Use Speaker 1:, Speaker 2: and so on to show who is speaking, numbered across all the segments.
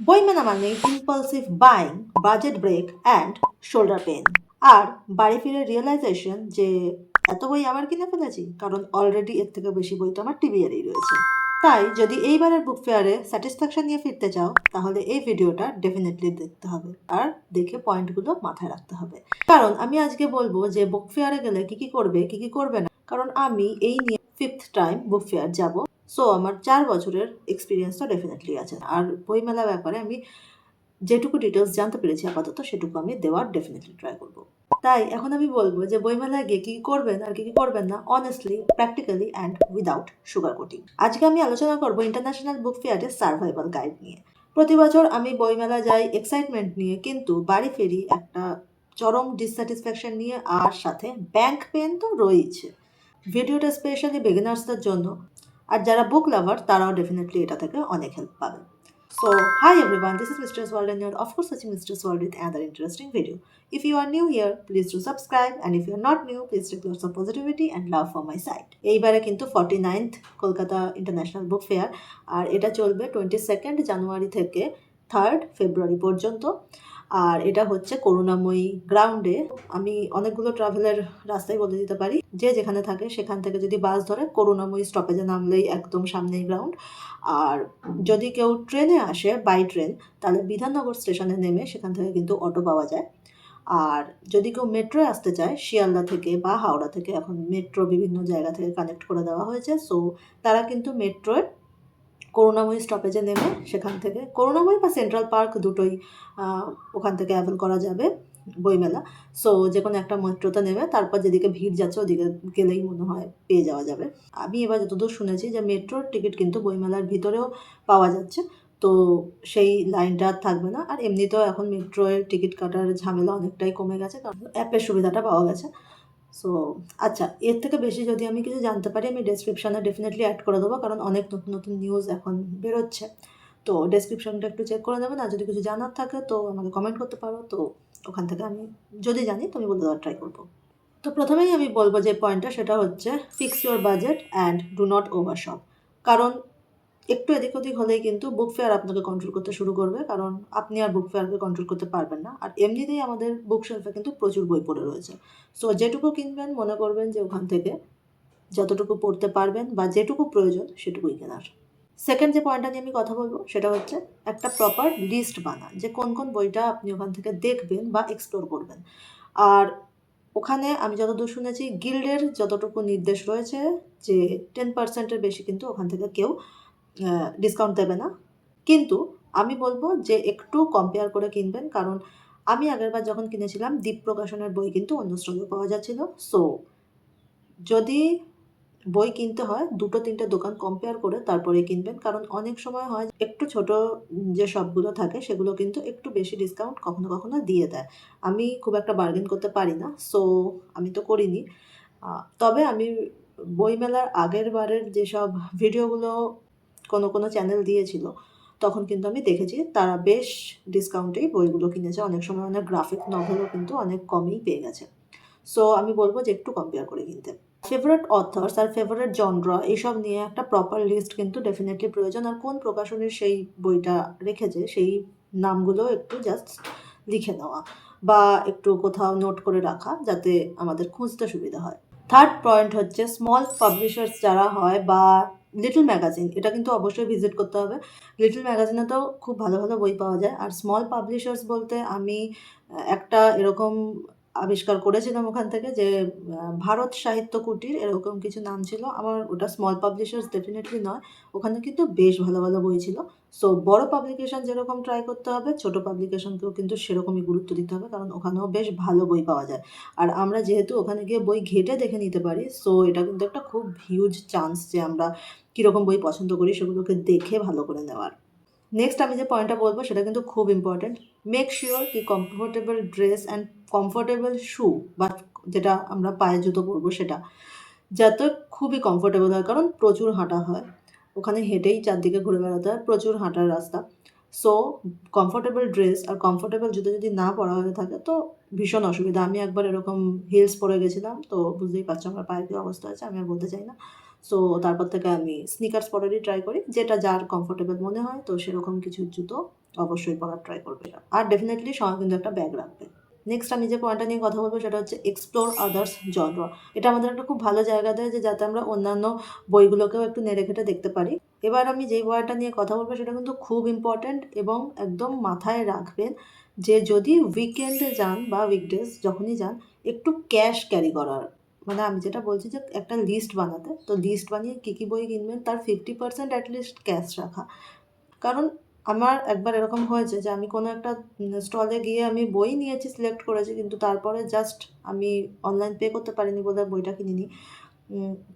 Speaker 1: বইমেলা মানেই impulsive buying, budget break and shoulder pain. আর বাড়ি ফিরে রিয়েলাইজেশন যে এত বই আবার কিনে ফেলেছি, কারণ অলরেডি এর থেকে বেশি বই তো আমার টিবিআরই রয়েছে। তাই যদি এইবারের বুক ফেয়ারে স্যাটিসফ্যাকশন নিয়ে ফিরতে চাও, তাহলে এই ভিডিওটা ডেফিনেটলি দেখতে হবে আর দেখে পয়েন্টগুলো মাথায় রাখতে হবে। কারণ আমি আজকে বলবো যে বুক ফেয়ারে গেলে কি কি করবে কি কি করবে না, কারণ আমি এই নিয়ে 5th টাইম বুক ফেয়ার যাব। সো আমার 4 বছরের এক্সপিরিয়েন্স তো ডেফিনেটলি আছে, আর বইমেলা ব্যাপারে আমি যেটুকু ডিটেলস জানতে পেরেছি আপাতত সেটুকু আমি দেওয়ার ডেফিনেটলি ট্রাই করব। তাই এখন আমি বলবো যে বইমেলায় গিয়ে কী কী করবেন আর কী কী করবেন না, honestly, practically and without sugar coating. আজকে আমি আলোচনা করবো ইন্টারন্যাশনাল বুক ফেয়ারের সার্ভাইভাল গাইড নিয়ে। প্রতি বছর আমি বইমেলা যাই এক্সাইটমেন্ট নিয়ে, কিন্তু বাড়ি ফিরি একটা চরম ডিসস্যাটিসফ্যাকশন নিয়ে, আর সাথে ব্যাংক পেন তো রয়েছে। ভিডিওটা স্পেশালি বিগিনার্সদের জন্য, আর যারা বুক লাভার তারাও ডেফিনেটলি এটা থেকে অনেক হেল্প পাবে। So, hi everyone, this is Mistress World and you're of course watching Mistress World with another interesting video. If you are new here, please do subscribe, and if you're not new, please take lots of positivity and love for my site. এইবারে কিন্তু 49th Kolkata international book fair, আর এটা চলবে 22nd জানুয়ারি থেকে 3rd ফেব্রুয়ারি পর্যন্ত। আর এটা হচ্ছে করুণাময়ী গ্রাউন্ডে। আমি অনেকগুলো ট্রাভেলের রাস্তায় বলে দিতে পারি, যে যেখানে থাকে সেখান থেকে যদি বাস ধরে করুণাময়ী স্টপেজে নামলেই একদম সামনেই গ্রাউন্ড। আর যদি কেউ ট্রেনে আসে বাই ট্রেন, তাহলে বিধাননগর স্টেশনে নেমে সেখান থেকে কিন্তু অটো পাওয়া যায়। আর যদি কেউ মেট্রোয় আসতে চায় শিয়ালদা থেকে বা হাওড়া থেকে, এখন মেট্রো বিভিন্ন জায়গা থেকে কানেক্ট করে দেওয়া হয়েছে, সো তারা কিন্তু মেট্রোয় করুণাময়ী স্টপেজে নেমে সেখান থেকে করুণাময়ী বা সেন্ট্রাল পার্ক দুটোই ওখান থেকে অ্যাভেল করা যাবে বইমেলা। সো যে কোনো একটা মেট্রোতে নেমে তারপর যেদিকে ভিড় যাচ্ছে ওদিকে গেলেই মনে হয় পেয়ে যাওয়া যাবে। আমি এবার যতদূর শুনেছি যে মেট্রোর টিকিট কিন্তু বইমেলার ভিতরেও পাওয়া যাচ্ছে, তো সেই লাইনটা আর থাকবে না। আর এমনিতেও এখন মেট্রোর টিকিট কাটার ঝামেলা অনেকটাই কমে গেছে, কারণ অ্যাপের সুবিধাটা পাওয়া গেছে। সো আচ্ছা, এর থেকে বেশি যদি আমি কিছু জানতে পারি আমি ডেসক্রিপশানে ডেফিনেটলি অ্যাড করে দেবো, কারণ অনেক নতুন নতুন নিউজ এখন বেরোচ্ছে। তো ডেসক্রিপশানটা একটু চেক করে দেবেন, আর যদি কিছু জানার থাকে তো আমাকে কমেন্ট করতে পারো, তো ওখান থেকে আমি যদি জানি তো আমি বলে দেওয়ার ট্রাই করবো। তো প্রথমেই আমি বলবো যে পয়েন্টটা, সেটা হচ্ছে fix your budget and do not overshop. কারণ একটু এদিক ওদিক হলেই কিন্তু বুক ফেয়ার আপনাকে কন্ট্রোল করতে শুরু করবে, কারণ আপনি আর বুক ফেয়ারকে কন্ট্রোল করতে পারবেন না। আর এমনিতেই আমাদের বুক শেলফে কিন্তু প্রচুর বই পড়ে রয়েছে। সো যেটুকু কিনবেন মনে করবেন যে ওখান থেকে যতটুকু পড়তে পারবেন বা যেটুকু প্রয়োজন সেটুকুই কেনার। সেকেন্ড যে পয়েন্টটা নিয়ে আমি কথা বলবো সেটা হচ্ছে একটা প্রপার লিস্ট বানান, যে কোন কোন বইটা আপনি ওখান থেকে দেখবেন বা এক্সপ্লোর করবেন। আর ওখানে আমি যতদূর শুনেছি গিল্ডের যতটুকু নির্দেশ রয়েছে যে 10%-এর বেশি কিন্তু ওখান থেকে কেউ ডিসকাউন্ট দেবে না। কিন্তু আমি বলবো যে একটু কম্পেয়ার করে কিনবেন, কারণ আমি আগেরবার যখন কিনেছিলাম দীপ প্রকাশনের বই কিন্তু অন্য স্টলে পাওয়া যাচ্ছিল। সো যদি বই কিনতে হয় 2-3টে দোকান কম্পেয়ার করে তারপরে কিনবেন, কারণ অনেক সময় হয় একটু ছোট যে শপগুলো থাকে সেগুলো কিন্তু একটু বেশি ডিসকাউন্ট কখনো কখনো দিয়ে দেয়। আমি খুব একটা বার্গেন করতে পারি না, সো আমি তো করিনি। তবে আমি বইমেলার আগের বারের যেসব ভিডিওগুলো কোনো কোনো চ্যানেল দিয়েছিল তখন কিন্তু আমি দেখেছি তারা বেশ ডিসকাউন্টেই বইগুলো কিনেছে। অনেক সময় অনেক গ্রাফিক নভেলও কিন্তু অনেক কমেই পেয়ে গেছে। সো আমি বলবো যে একটু কম্পেয়ার করে কিনতে। ফেভারিট অথর্স আর ফেভারিট জনরা এইসব নিয়ে একটা প্রপার লিস্ট কিন্তু ডেফিনেটলি প্রয়োজন, আর কোন প্রকাশনীর সেই বইটা রেখেছে সেই নামগুলো একটু জাস্ট লিখে নেওয়া বা একটু কোথাও নোট করে রাখা, যাতে আমাদের খুঁজতে সুবিধা হয়। থার্ড পয়েন্ট হচ্ছে স্মল পাবলিশার্স যারা হয় বা লিটল ম্যাগাজিন, এটা কিন্তু অবশ্যই ভিজিট করতে হবে। লিটল ম্যাগাজিনে তো খুব ভালো ভালো বই পাওয়া যায়। আর স্মল পাবলিশার্স বলতে আমি একটা এরকম আবিষ্কার করেছিলাম ওখান থেকে, যে ভারত সাহিত্য কুটির এরকম কিছু নাম ছিল। আমার ওটা স্মল পাবলিশার্স ডেফিনেটলি নয়, ওখানে কিন্তু বেশ ভালো ভালো বই ছিল। সো বড় পাবলিকেশন যেরকম ট্রাই করতে হবে, ছোট পাবলিকেশনকেও কিন্তু সেরকমই গুরুত্ব দিতে হবে, কারণ ওখানেও বেশ ভালো বই পাওয়া যায়। আর আমরা যেহেতু ওখানে গিয়ে বই ঘেঁটে দেখে নিতে পারি, সো এটা কিন্তু একটা খুব হিউজ চান্স যে আমরা কীরকম বই পছন্দ করি সেগুলোকে দেখে ভালো করে নেওয়ার। নেক্সট আমি যে পয়েন্টটা বলবো সেটা কিন্তু খুব ইম্পর্টেন্ট। মেক শিওর কি কমফোর্টেবল ড্রেস অ্যান্ড কমফোর্টেবল শু, বা যেটা আমরা পায়ে জুতো পরবো সেটা যাতে খুবই কমফোর্টেবল হয়, কারণ প্রচুর হাঁটা হয় ওখানে, হেঁটেই চারদিকে ঘুরে বেড়াতে হয়, প্রচুর হাঁটার রাস্তা। সো কমফোর্টেবল ড্রেস আর কমফোর্টেবল জুতো যদি না পরা হয়ে থাকে তো ভীষণ অসুবিধা। আমি একবার এরকম হিলস পরে গেছিলাম, তো বুঝতেই পারছো আমার পায়ের কী অবস্থা আছে, আমি আর বলতে চাই না। সো তারপর থেকে আমি স্নিকার্স পরারই ট্রাই করি, যেটা যার কমফোর্টেবল মনে হয় তো সেরকম কিছু জুতো অবশ্যই পড়ার ট্রাই করবে। আর ডেফিনেটলি সঙ্গে কিন্তু একটা ব্যাগ রাখবে। নেক্সট আমি যে পয়েন্টটা নিয়ে কথা বলবো সেটা হচ্ছে এক্সপ্লোর আদার্স জনরা। এটা আমাদের একটা খুব ভালো জায়গা দেয় যে যাতে আমরা অন্যান্য বইগুলোকেও একটু নেড়ে ঘেটে দেখতে পারি। এবার আমি যেই পয়েন্টটা নিয়ে কথা বলবো সেটা কিন্তু খুব ইম্পর্ট্যান্ট এবং একদম মাথায় রাখবেন যে যদি উইকেন্ডে যান বা উইকডেজ যখনই যান একটু ক্যাশ ক্যারি করার, মানে আমি যেটা বলছি যে একটা লিস্ট বানাতে, তো লিস্ট বানিয়ে কী কী বই কিনবেন তার 50% অ্যাটলিস্ট ক্যাশ রাখা। কারণ আমার একবার এরকম হয়েছে যে আমি কোনো একটা স্টলে গিয়ে আমি বই নিয়েছি, সিলেক্ট করেছি, কিন্তু তারপরে জাস্ট আমি অনলাইন পে করতে পারিনি বলে বইটা কিনিনি,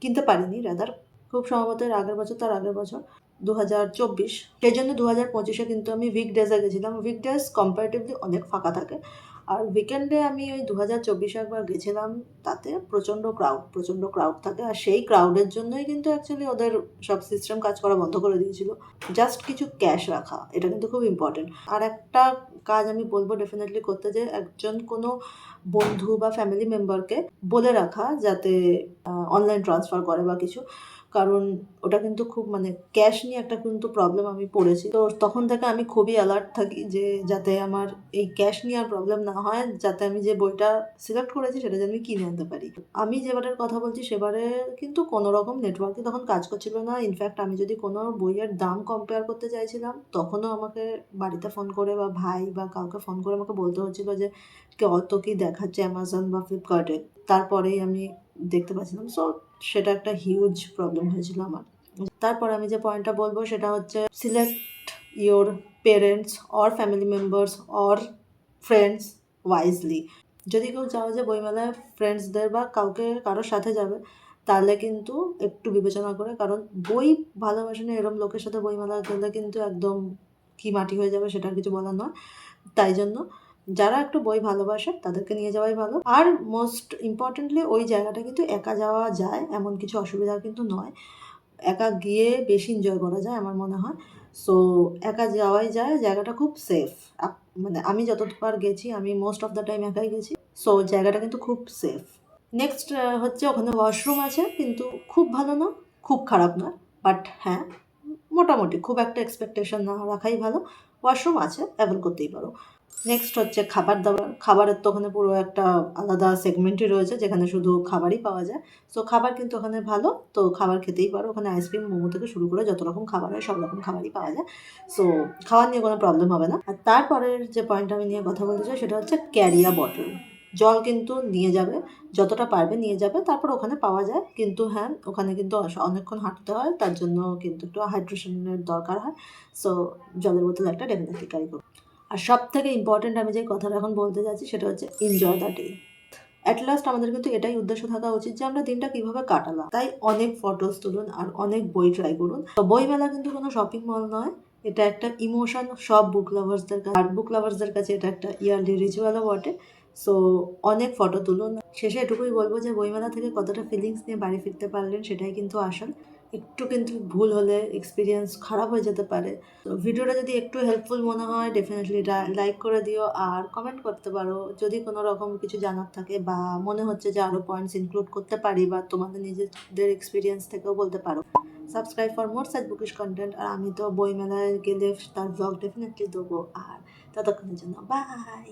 Speaker 1: কিনতে পারিনি রাদার। খুব সম্ভবত এর আগের বছর, তার আগের বছর 2024, সেই জন্য 2025-এ কিন্তু আমি উইকডেজে গেছিলাম। উইকডেজ কম্পারেটিভলি অনেক ফাঁকা থাকে, আর উইকেন্ডে আমি ওই 2024-এ একবার গেছিলাম, তাতে প্রচণ্ড ক্রাউড থাকে। আর সেই ক্রাউডের জন্যই কিন্তু অ্যাকচুয়ালি ওদের সব সিস্টেম কাজ করা বন্ধ করে দিয়েছিল। জাস্ট কিছু ক্যাশ রাখা, এটা কিন্তু খুব ইম্পর্টেন্ট। আর একটা কাজ আমি বলবো ডেফিনেটলি করতে, যে একজন কোনো বন্ধু বা ফ্যামিলি মেম্বারকে বলে রাখা যাতে অনলাইন ট্রান্সফার করে বা কিছু, কারণ ওটা কিন্তু খুব মানে ক্যাশ নিয়ে একটা কিন্তু প্রবলেম আমি পড়েছি। তো তখন থেকে আমি খুবই অ্যালার্ট থাকি যে যাতে আমার এই ক্যাশ নিয়ে আর প্রবলেম না হয়, যাতে আমি যে বইটা সিলেক্ট করেছি সেটা যেন আমি কিনে আনতে পারি। আমি যেবারের কথা বলছি সেবারে কিন্তু কোনো রকম নেটওয়ার্কে তখন কাজ করছিল না। ইনফ্যাক্ট আমি যদি কোনো বইয়ের দাম কম্পেয়ার করতে চাইছিলাম তখনও আমাকে বাড়িতে ফোন করে বা ভাই বা কাউকে ফোন করে আমাকে বলতে হচ্ছিল যে কত কি দেখাচ্ছে অ্যামাজন বা ফ্লিপকার্টে, তারপরেই আমি দেখতে পাচ্ছিলাম। সো সেটা একটা হিউজ প্রবলেম হয়েছিল আমার। তারপর আমি যে পয়েন্টটা বলবো সেটা হচ্ছে select your parents or family members or friends wisely. যদি কেউ চাও যে বইমেলায় ফ্রেন্ডসদের বা কারোর সাথে যাবে, তাহলে কিন্তু একটু বিবেচনা করে, কারণ বই ভালোবাসে না এরম লোকের সাথে বইমেলা গেলে কিন্তু একদম কি মাটি হয়ে যাবে সেটা আর কিছু বলার নয়। তাই জন্য যারা একটু বই ভালোবাসে তাদেরকে নিয়ে যাওয়াই ভালো। আর মোস্ট ইম্পর্টেন্টলি ওই জায়গাটা কিন্তু একা যাওয়া যায়, এমন কিছু অসুবিধা কিন্তু নয়। একা গিয়ে বেশি এনজয় করা যায় আমার মনে হয়। সো একা যাওয়াই যায়, জায়গাটা খুব সেফ। মানে আমি যতবার গেছি আমি মোস্ট অফ দ্য টাইম একাই গেছি। সো জায়গাটা কিন্তু খুব সেফ। নেক্সট হচ্ছে ওখানে ওয়াশরুম আছে, কিন্তু খুব ভালো না, খুব খারাপ না, বাট হ্যাঁ মোটামুটি, খুব একটা এক্সপেকটেশন না রাখাই ভালো। ওয়াশরুম আছে, অ্যাভেল করতেই পারো। নেক্সট হচ্ছে খাবার দাবার। খাবারের তো ওখানে পুরো একটা আলাদা সেগমেন্টই রয়েছে যেখানে শুধু খাবারই পাওয়া যায়। সো খাবার কিন্তু ওখানে ভালো, তো খাবার খেতেই পারো। ওখানে আইসক্রিম, মোমো থেকে শুরু করে যত রকম খাবার হয় সব রকম খাবারই পাওয়া যায়। সো খাওয়ার নিয়ে কোনো প্রবলেম হবে না। আর তারপরের যে পয়েন্টটা আমি নিয়ে কথা বলতে চাই সেটা হচ্ছে ক্যারিয়া বটল। জল কিন্তু নিয়ে যাবে, যতটা পারবে নিয়ে যাবে। তারপর ওখানে পাওয়া যায়, কিন্তু হ্যাঁ ওখানে কিন্তু অনেকক্ষণ হাঁটতে হয়, তার জন্য কিন্তু একটু হাইড্রেশনের দরকার হয়। সো জলের বোতল একটা ডেফিনেটলি ক্যারি করবে। আর সব থেকে ইম্পর্টেন্ট আমি যে কথাটা এখন বলতে যাচ্ছি সেটা হচ্ছে enjoy the day. At last আমাদের কিন্তু এটাই উদ্দেশ্য থাকা উচিত যে আমরা দিনটা কীভাবে কাটালাম। তাই অনেক ফটোস তুলুন আর অনেক বই ট্রাই করুন। তো বইমেলা কিন্তু কোনো শপিং মল নয়, এটা একটা ইমোশন সব বুক লাভার্সদের কাছে, আর বুক লাভার্সদের কাছে এটা একটা ইয়ারলি রিচুয়ালও বটে। সো অনেক ফটো তুলুন। শেষে এটুকুই বলবো যে বইমেলা থেকে কতটা ফিলিংস নিয়ে বাড়ি ফিরতে পারলেন সেটাই কিন্তু আসল। একটু কিন্তু ভুল হলে এক্সপিরিয়েন্স খারাপ হয়ে যেতে পারে। তো ভিডিওটা যদি একটু হেল্পফুল মনে হয় ডেফিনেটলি লাইক করে দিও, আর কমেন্ট করতে পারো যদি কোনো রকম কিছু জানার থাকে বা মনে হচ্ছে যে আরও পয়েন্টস ইনক্লুড করতে পারি, বা তোমাদের নিজেদের এক্সপিরিয়েন্স থেকেও বলতে পারো। Subscribe for more such bookish content. আর আমি তো বইমেলায় গেলে তার ব্লগ ডেফিনেটলি দেবো। আর ততক্ষণের জন্য বাই।